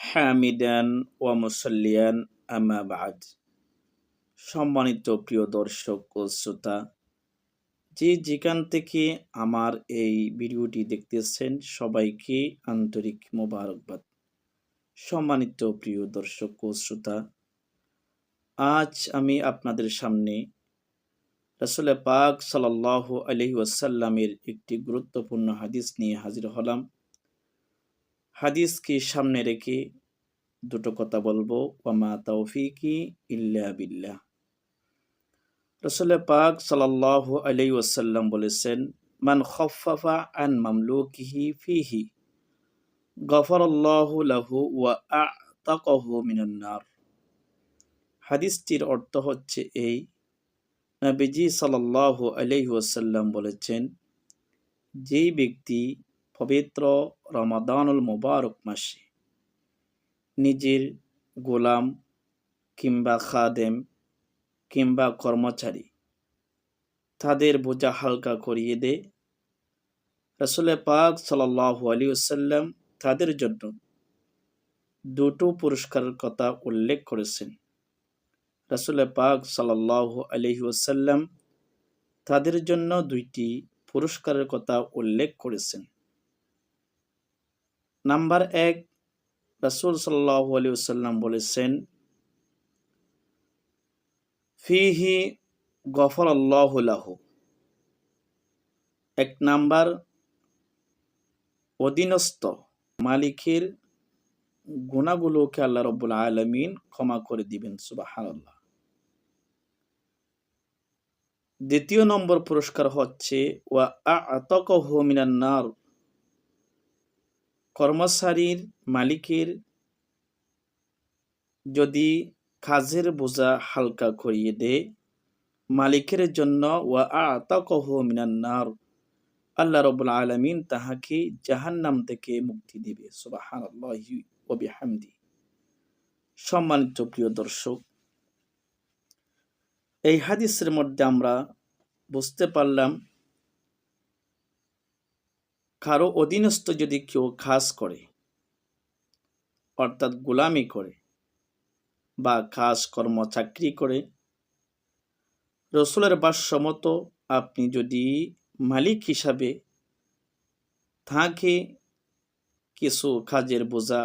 হামিদান ওয়া মুসাল্লিয়ান আম্মা বা'দ। সম্মানিত প্রিয় দর্শক ও শ্রোতা, যেখান থেকে আমার এই ভিডিওটি দেখতেছেন সবাইকে আন্তরিক মোবারকবাদ। সম্মানিত প্রিয় দর্শক ও শ্রোতা, আজ আমি আপনাদের সামনে রাসূল পাক সাল্লাল্লাহু আলাইহি ওয়াসাল্লামের একটি গুরুত্বপূর্ণ হাদিস নিয়ে হাজির হলাম। হাদিসকে সামনে রেখে দুটো কথা বলবো। ওয়ামা তাওফিকি ইল্লা বিল্লাহ। রাসূল পাক সাল্লাল্লাহু আলাইহি ওয়াসাল্লাম বলেছেন, মান খাফফাফা আন মামলুকিহি ফিহি গফারাল্লাহু লাহু ওয়া আ'তাকাহু মিনান নার। হাদিসটির অর্থ হচ্ছে এই, নবীজি সাল্লাল্লাহু আলাইহি ওয়াসাল্লাম বলেছেন, যেই ব্যক্তি পবিত্র রমাদানুল মুবারক মাসে নিজের গোলাম কিংবা খাদেম কিংবা কর্মচারী তাদের বোঝা হালকা করিয়ে দেয়, রাসূল পাক সাল্লাল্লাহু আলাইহি ওয়াসাল্লাম তাদের জন্য দুটো পুরস্কারের কথা উল্লেখ করেছেন। রাসূল পাক সাল্লাল্লাহু আলাইহি ওয়াসাল্লাম তাদের জন্য দুইটি পুরস্কারের কথা উল্লেখ করেছেন। নাম্বার 1, রাসূল সাল্লাল্লাহু আলাইহি ওয়াসাল্লাম বলেছেন, ফিহি গফারাল্লাহু লাহু। 1 নাম্বার, অধীনস্থ মালিকের গুনাহগুলোকে আল্লাহ রাব্বুল আলামিন ক্ষমা করে দিবেন। সুবহানাল্লাহ। 2 নম্বর পুরস্কার হচ্ছে ওয়া আ'তাকাহু মিনান নার। কর্মচারীর মালিকের যদি কাজের বোঝা হালকা করিয়ে দেয়, মালিকের জন্য ওয়া আ'তাকাহু মিনান নার, আল্লাহ রাব্বুল আলামিন তাহাকে জাহান্নাম থেকে মুক্তি দিবে। সুবহানাল্লাহি ওয়া বিহামদি। সম্মানিত প্রিয় দর্শক, এই হাদিসের মধ্যে আমরা বুঝতে পারলাম, কারো অধীনস্থ যদি কেউ কাজ করে, অর্থাৎ গোলামি করে বা কাজ কর্ম চাকরি করে, রাসূলের ভাষ্যমত আপনি যদি মালিক হিসাবে তাকে কিছু কাজের বোঝা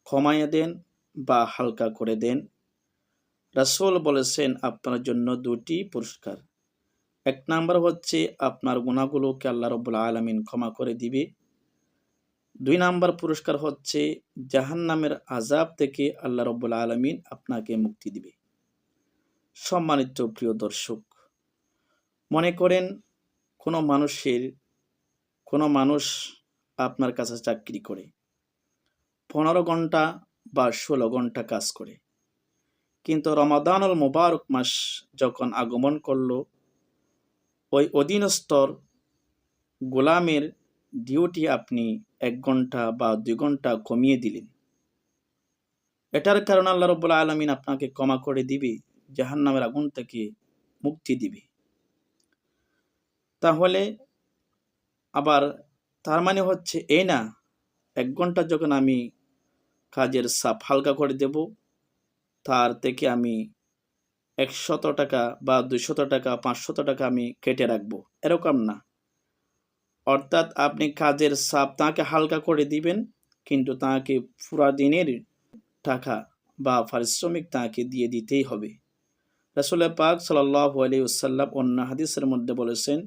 কমাইয়া দেন বা হালকা করে দেন, রাসূল বলেছেন আপনার জন্য 2টি পুরস্কার। 1 নাম্বার হচ্ছে আপনার গুনাহগুলোকে আল্লাহ রাব্বুল আলামিন ক্ষমা করে দিবে। 2 নাম্বার পুরস্কার হচ্ছে জাহান্নামের আযাব থেকে আল্লাহ রাব্বুল আলামিন আপনাকে মুক্তি দিবে। সম্মানিত প্রিয় দর্শক, মনে করেন কোনো মানুষ আপনার কাছে চাকরি করে, 15 ঘন্টা বা 16 ঘন্টা কাজ করে, কিন্তু রমাদানুল মুবারক মাস যখন আগমন করলো, ওই অধীনস্থর গোলামের ডিউটি আপনি 1 ঘন্টা বা 2 ঘন্টা কমিয়ে দিলেন। এটার কারণে আল্লাহ রাব্বুল আলামিন আপনাকে ক্ষমা করে দিবে, জাহান্নামের আগুন থেকে মুক্তি দিবে। তাহলে আবার তার মানে হচ্ছে এই না, 1 ঘন্টা যখন আমি কাজের চাপ হালকা করে দেব, তার থেকে আমি 100 টাকা বা 200 টাকা 500 টাকা আমি কেটে রাখবো, এরকম না। অর্থাৎ আপনি কাজের চাপ তাকে হালকা করে দিবেন, কিন্তু তাকে পুরা দিনের টাকা বা পারিশ্রমিক তাকে দিয়ে দিতেই হবে। রাসূল পাক সাল্লাল্লাহু আলাইহি ওয়াসাল্লাম অন্য হাদিসের মধ্যে বলেছেন,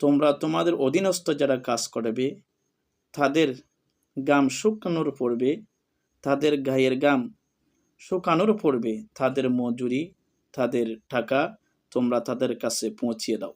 তোমরা তোমাদের অধীনস্থ যারা কাজ করবে তাদের গাম শুকানোর পূর্বে, তাদের গায়ের গাম শুকানোর পূর্বে তাদের মজুরি, তাদের টাকা তোমরা তাদের কাছে পৌঁছিয়ে দাও।